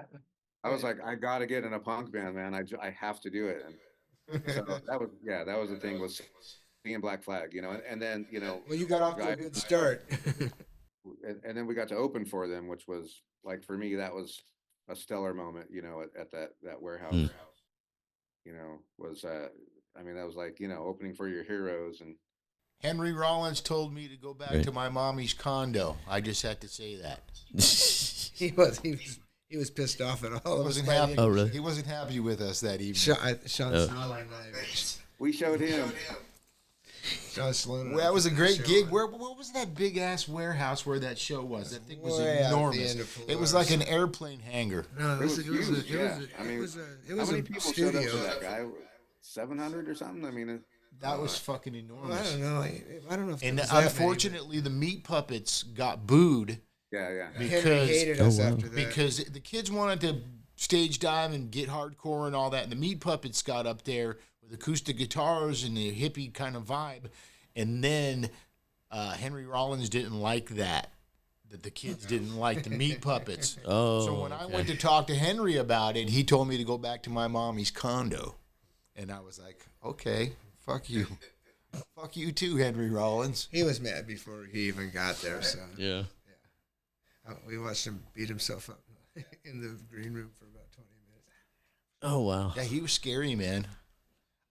I was like, I gotta get in a punk band, man. I have to do it. And so that was the thing, was being Black Flag, and then Well, you got off to a good start. and then we got to open for them, which was like for me that was a stellar moment, at that warehouse. Was I mean that was like opening for your heroes. And Henry Rollins told me to go back Right. to my mommy's condo. I just had to say that. He was pissed off at all He of us. wasn't by the happy. end. Oh, really? He wasn't happy with us that evening. Sean Oh. Sloan and I. we showed him. Sean Sloan and Well, I that was a put great show gig. on. What was that big ass warehouse where that show was? That thing was Way out at the enormous. end of It was Polaris. like an airplane hangar. No, It was huge, yeah. I mean, it was How many a people showed up studio. to that guy? 700 or something? I mean, That was fucking Well, I enormous. don't know. I don't know if And there was that many, unfortunately, the Meat Puppets got booed yeah. but Henry because hated Oh, us wow. after that. because the kids wanted to stage dive and get hardcore and all that, and the Meat Puppets got up there with acoustic guitars and the hippie kind of vibe, and then Henry Rollins didn't like that the kids didn't like the Meat Puppets. Oh, So when I okay. went to talk to Henry about it, he told me to go back to my mommy's condo, and I was like, okay, fuck you. Fuck you too, Henry Rollins. He was mad before he even got there. So Yeah. we watched him beat himself up in the green room for about 20 minutes. Oh, wow. Yeah, he was scary, man.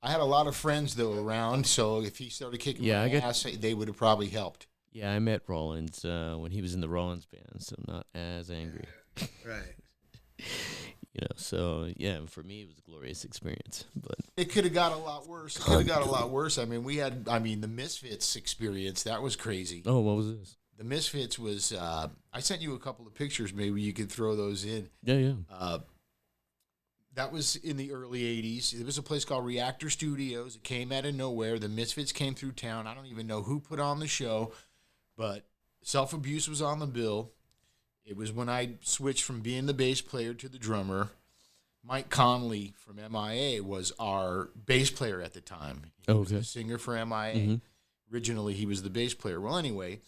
I had a lot of friends, though, around, so if he started kicking Yeah, my I get- ass, they would have probably helped. Yeah, I met Rollins when he was in the Rollins band, so I'm not as angry. Right. You know, so yeah, for me it was a glorious experience. But It could have got a lot worse. It could have got a lot worse. I mean, the Misfits experience, that was crazy. oh, what was this? The Misfits was, I sent you a couple of pictures. Maybe you could throw those in. Yeah. That was in the early 80s. It was a place called Reactor Studios. It came out of nowhere. The Misfits came through town. I don't even know who put on the show, but Self-Abuse was on the bill. It was when I switched from being the bass player to the drummer. Mike Conley from MIA was our bass player at the time. He was the singer for MIA. Mm-hmm. Originally, he was the bass player. Well, anyway,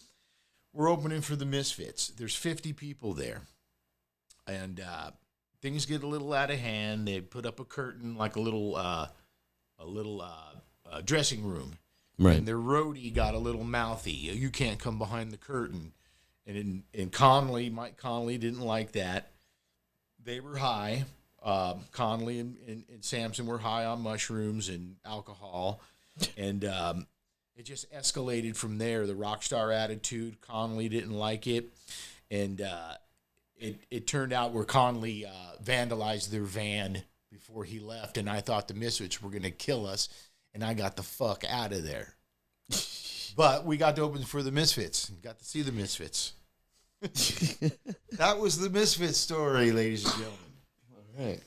we're opening for the Misfits. There's 50 people there. And things get a little out of hand. They put up a curtain, like a little dressing room. Right. And their roadie got a little mouthy. You can't come behind the curtain. And Mike Conley didn't like that. They were high. Conley and Samson were high on mushrooms and alcohol. And it just escalated from there. The rock star attitude, Conley didn't like it. And it turned out where Conley vandalized their van before he left. And I thought the Misfits were going to kill us. And I got the fuck out of there. But we got to open for the Misfits. Got to see the Misfits. That was the Misfits story, ladies and gentlemen. All right.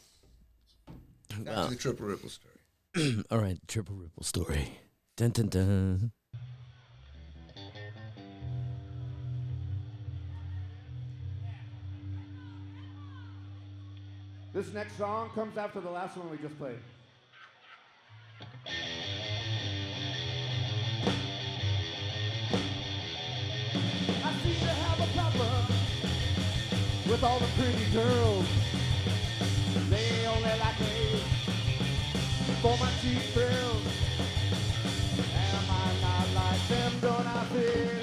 Back to the Triple Ripple story. All right, Triple Ripple story. Dun dun dun. This next song comes after the last one we just played. I seem to have a problem with all the pretty girls. They only like me for my cheap thrills. Am I not like them? Don't I feel?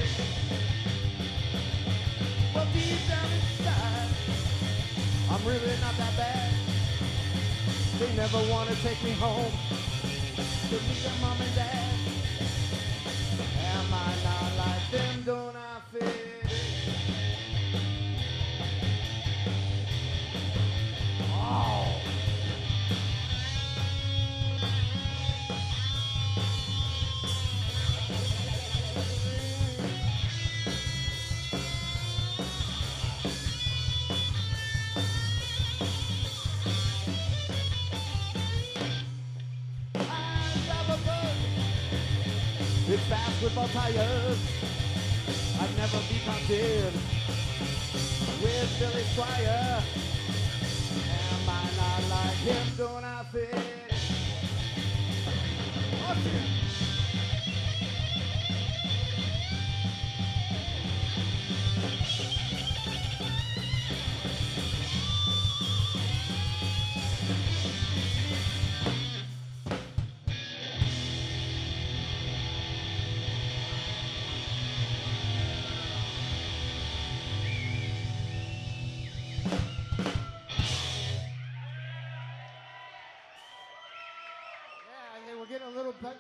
Well, deep down inside, I'm really not that bad. They never want to take me home to meet their mom and dad. Am I not like them? Don't I fit? Oh. It's fast with all tires. I'd never be content with Billy Squire. Am I not like him? Don't I fit? Oh, shit.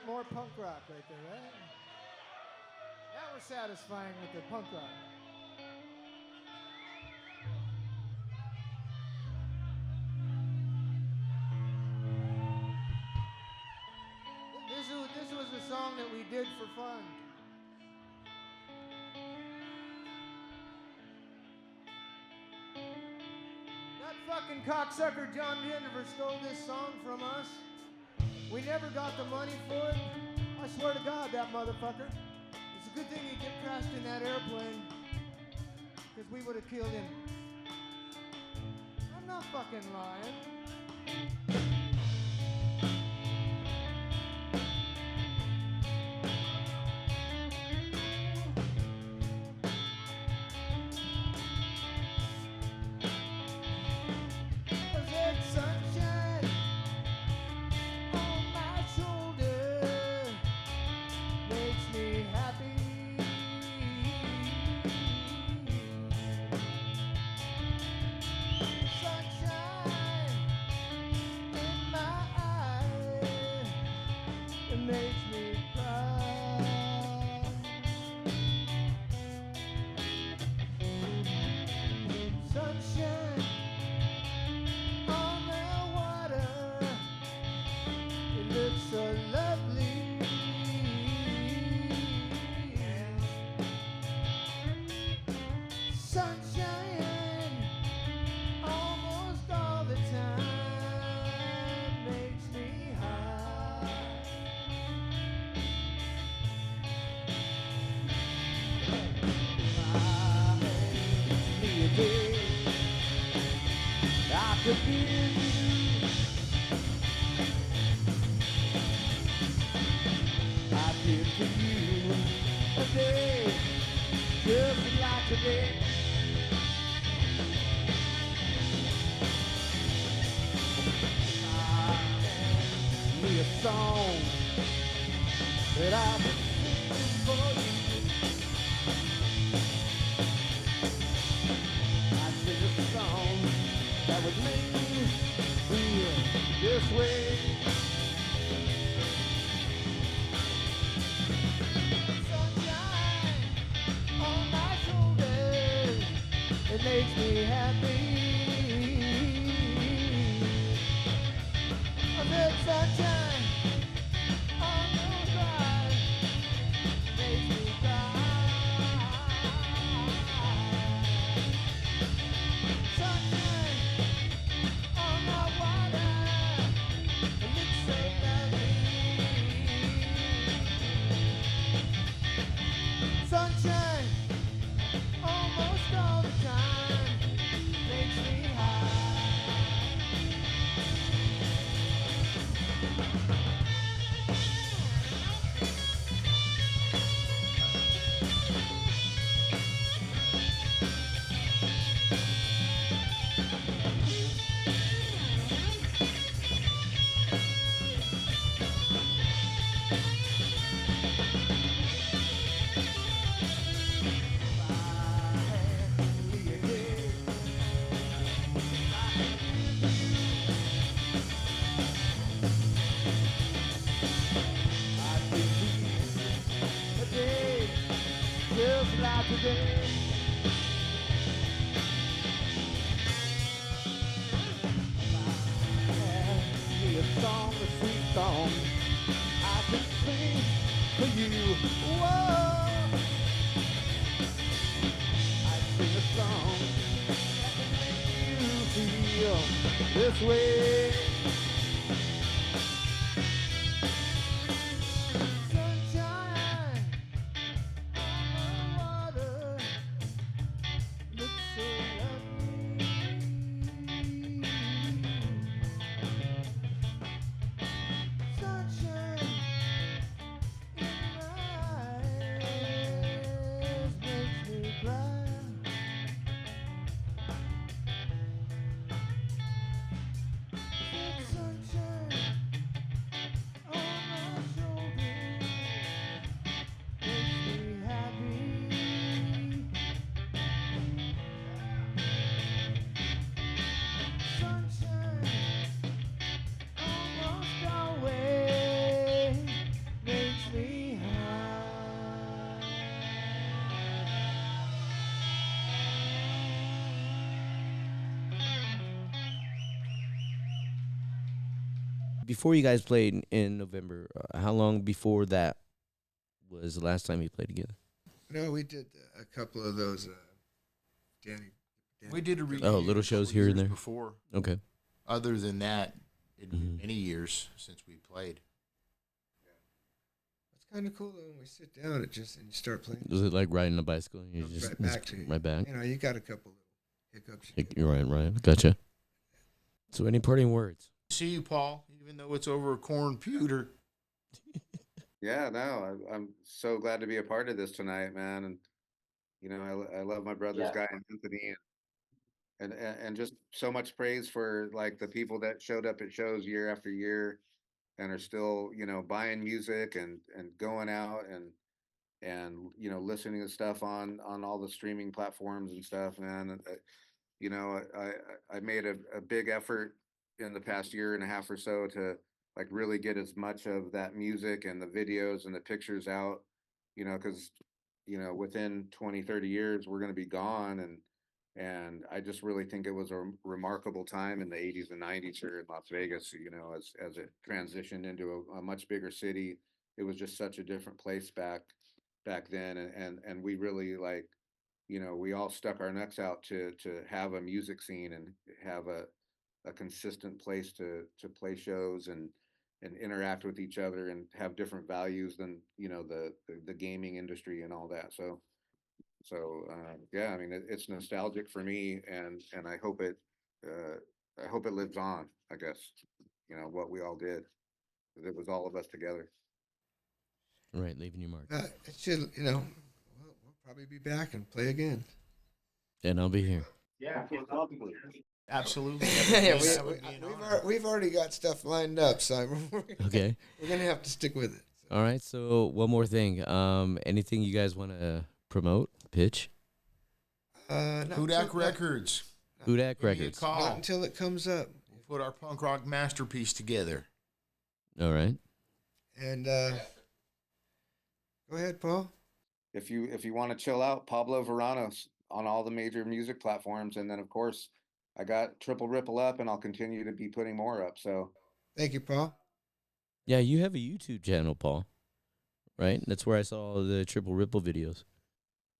More punk rock right there, right? That was satisfying with the punk rock. This was the song that we did for fun. That fucking cocksucker John Denver stole this song from us. We never got the money for it. I swear to God, that motherfucker. It's a good thing he crashed in that airplane, because we would have killed him. I'm not fucking lying. day I could give you. I give to you a day just like today. Me a song that I've been singing for you. I sing a song that would make me feel this way. Sunshine on my shoulders, it makes me happy. I said sunshine on those eyes makes me cry. Sunshine on my water, it looks so lovely. Sunshine almost all the time makes me high. Just like today. Me a song, a sweet song I can sing for you. Whoa, I sing a song that can make you feel this way. Sunshine on the water looks so lovely. Sunshine in my eyes makes me cry. Said sunshine on my shoulders makes me happy. Sunshine almost always makes me high. Before you guys played in November, how long before that was the last time you played together? No, we did a couple of those. Danny. We did a Oh, little shows here and there. before. Okay. Other than that, it'd been Mhm. many years since we played. It's kind of cool though when we sit down and you start playing. Was it like riding a bicycle? And you Comes just right back to you. right back. You know, you got a couple little hiccups. You're right. Gotcha. So, any parting words? See you, Paul, even though it's over a corn pewter. Yeah, no, I'm so glad to be a part of this tonight, man. And you know, I love my brother's guy Anthony, and just so much praise for like the people that showed up at shows year after year and are still, you know, buying music and going out and you know, listening to stuff on all the streaming platforms and stuff, man. And, you know, I made a big effort in the past year and a half or so to like really get as much of that music and the videos and the pictures out, you know, because you know, within 20, 30 years we're going to be gone. And I just really think it was a remarkable time in the 80s and 90s here in Las Vegas, you know, as it transitioned into a much bigger city. It was just such a different place back then, and we really like, you know, we all stuck our necks out to have a music scene and have a consistent place to play shows and interact with each other and have different values than, you know, the gaming industry and all that. So So yeah, I mean it's nostalgic for me, and I hope it lives on. I guess what we all did. 'Cause it was all of us together. Right, leaving your mark. It should, we'll probably be back and play again. And I'll be here. Yeah, absolutely. Yeah, That would be an honor. we've already got stuff lined up, so Okay. we're gonna have to stick with it. All right. So one more thing. Anything you guys want to promote, pitch? Not Hudak until- Records. Hudak Give me a Records. call. Not until it comes up. We'll put our punk rock masterpiece together. All right. And go ahead, Paul. If you want to chill out, Pablo Veranos on all the major music platforms, and then of course I got Triple Ripple up, and I'll continue to be putting more up. So Thank you, Paul. Yeah, you have a YouTube channel, Paul. Right? That's where I saw the Triple Ripple videos.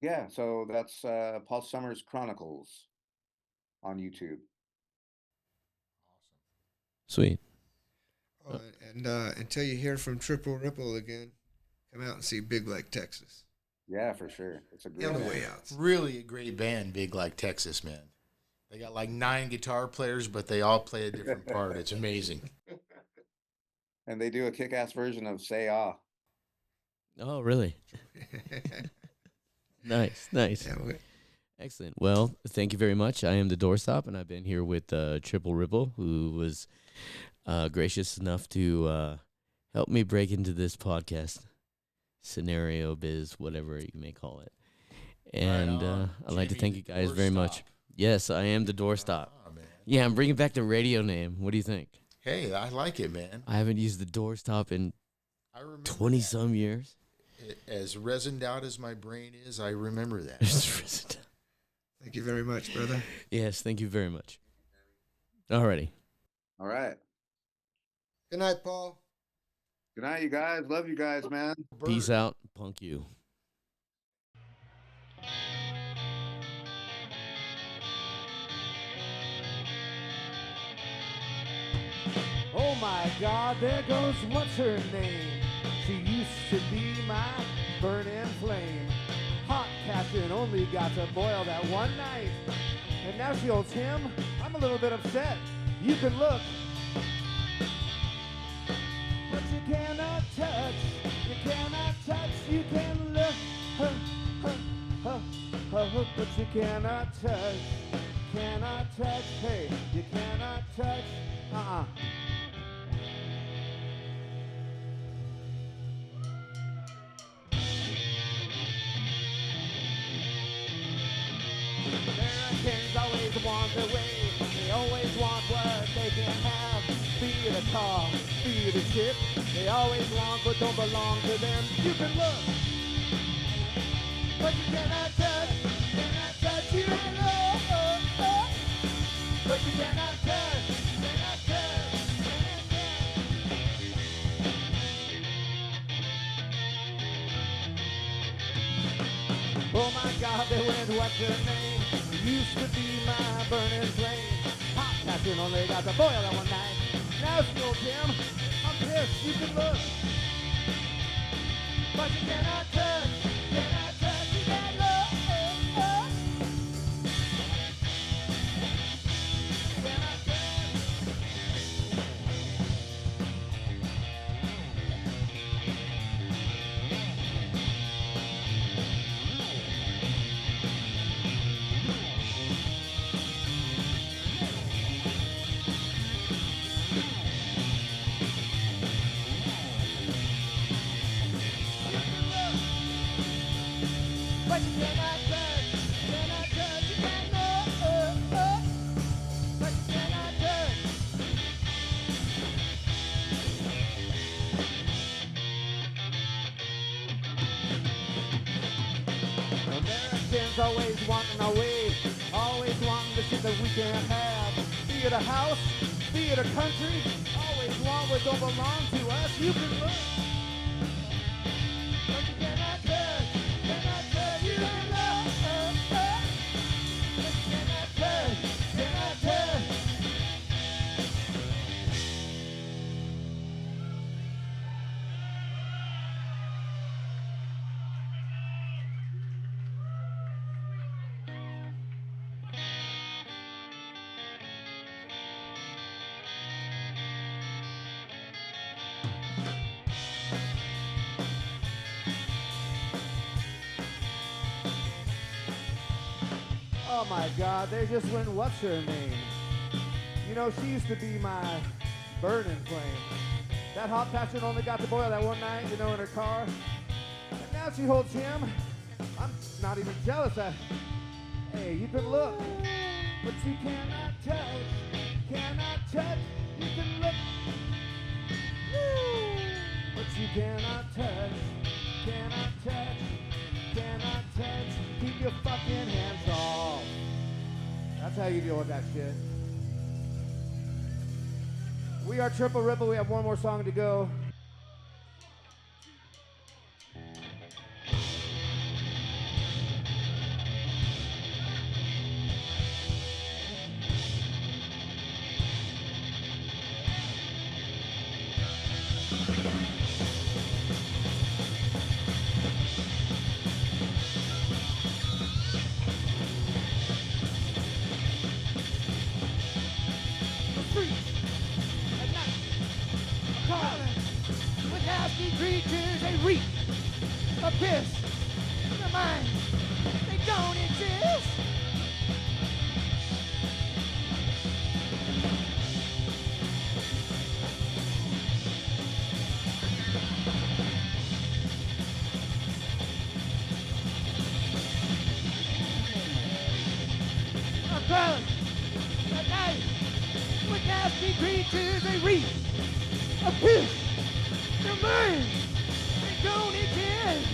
yeah, so that's Paul Summers Chronicles on YouTube. Sweet. Oh, and until you hear from Triple Ripple again, come out and see Big Lake, Texas. Yeah, for sure. It's a great On the band. way out. Really a great band, Big Like Texas, man. They got like 9 guitar players, but they all play a different part. It's amazing. And they do a kick-ass version of Say Ah. Oh, really? Nice. Yeah, Excellent. Well, thank you very much. I am the Doorstop, and I've been here with Triple Ripple, who was gracious enough to help me break into this podcast scenario biz, whatever you may call it. And Right on. I'd like to Jimi thank the you guys very much. Doorstop. Yes, I am the Doorstop. Oh, man. Yeah, I'm bringing back the radio name. What do you think? Hey, I like it, man. I haven't used the Doorstop in I remember 20 that. some years. As resined out as my brain is, I remember that. Thank you very much, brother. Yes, thank you very much. Alrighty. All right. Good night, Paul. Good night, you guys. Love you guys, man. Peace out. Punk you. Oh my God, there goes what's her name? She used to be my burning flame. Hot captain only got to boil that one night. And now she holds him. I'm a little bit upset. You can look, but you cannot touch. You cannot touch. You can look, but you cannot touch. Cannot touch. Hey, you cannot touch. Americans always want their way. They always want what they can have. Be it a car, be it a ship. They always want what don't belong to them. You can look, but you cannot touch. Cannot touch. You can look, but you cannot touch. Cannot touch. Cannot touch. Oh my God, they went, what's her name? Used to be my burning flame. Hot passion only got to boil that one night. Now she goes Jim, I'm pissed, you can look, but you cannot touch. Cannot touch, you can't look. Cannot touch. But you cannot touch, you can't look, but you cannot touch. Americans always wanting our way, always wanting the shit that we can't have. Be it a house, be it a country, always want what don't belong to us. You can look, but you cannot touch, cannot touch. You can look, but you cannot touch, cannot touch. Oh my God, they just went, what's her name? You know, she used to be my burning flame. That hot passion only got to boil that one night, you know, in her car. And now she holds him. I'm not even jealous. Hey, you can look, but you cannot touch. Cannot touch, you can look. Woo! But you cannot touch. Cannot touch. Cannot touch. Keep your fucking hands off. That's how you deal with that shit. We are Triple Ripple. We have one more song to go. Creatures, they reek a piss in their minds. They don't exist. I'm crawling at night with nasty creatures, they reek a piss. Their minds, they don't exist.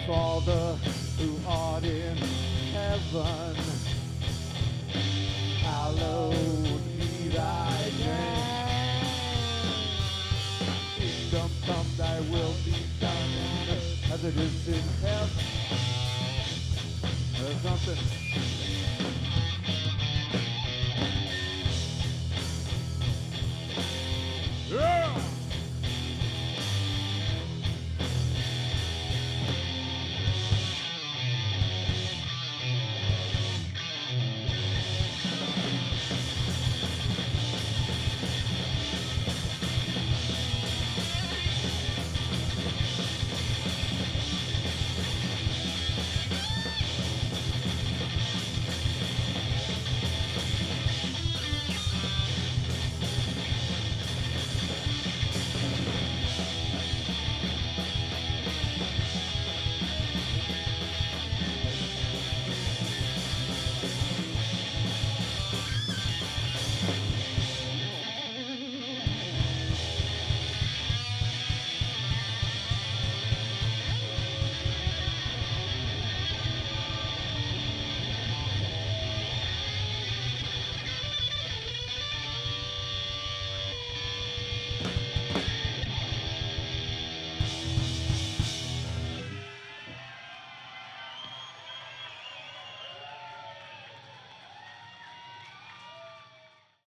Father who art in heaven, hallowed be thy name. come, thy will be done on earth as it is in heaven. Or something.